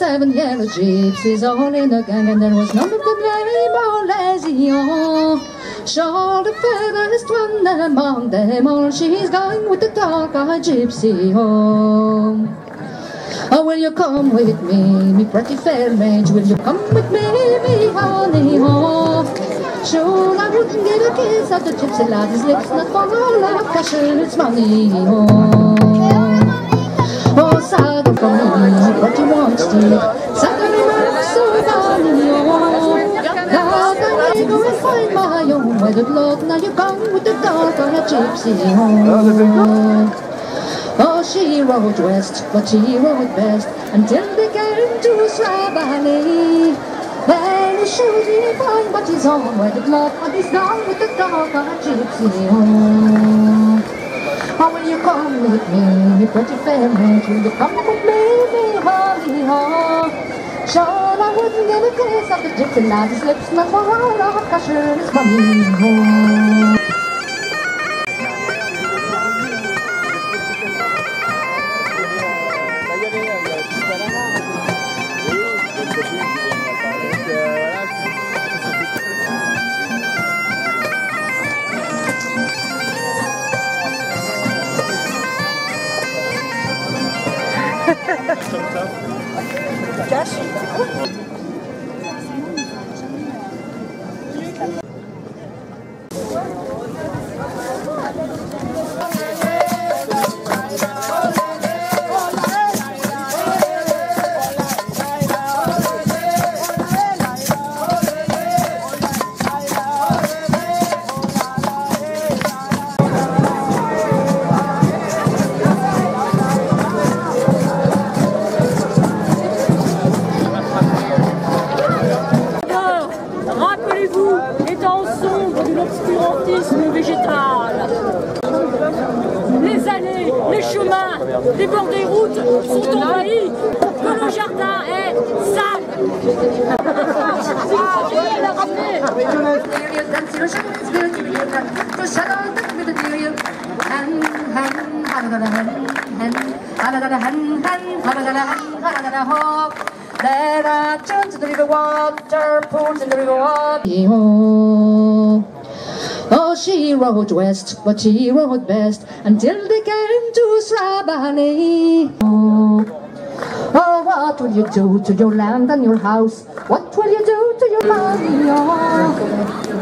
7 yellow gypsies all in a gang, and there was none of them lame or lazy. Oh, sure the fairest one among them all, she's going with the dark-eyed gypsy home. Oh, will you come with me pretty fair mage? Will you come with me honey ho? Sure, I wouldn't give a kiss at the gypsy ladd's lips, not for all of Casher's money ho. Oh, sadorn for me, but you want to sadorn so funny ho. Now I may go and find my own wedded love. Now you come with the dark-eyed gypsy ho. Oh, she rode west, but she rode best until they came to Slavely. Then he should he find but his own wedded love, but he's gone with the dark-eyed gypsy. Oh, will you come with me pretty fair mate? Will you come with me honey ho? Sure, I wouldn't give a kiss of the gypsy ladd's lips, not for all of Casher's money ho. Cache. Les allées, les chemins, les bords des routes sont envahis, que le jardin est sale. Il a ramené. There are turns in the river water, pools in the river water. Oh, she rode west, but she rode best until they came to Slavely. Oh, what will you do to your land and your house? What will you do to your money? Oh.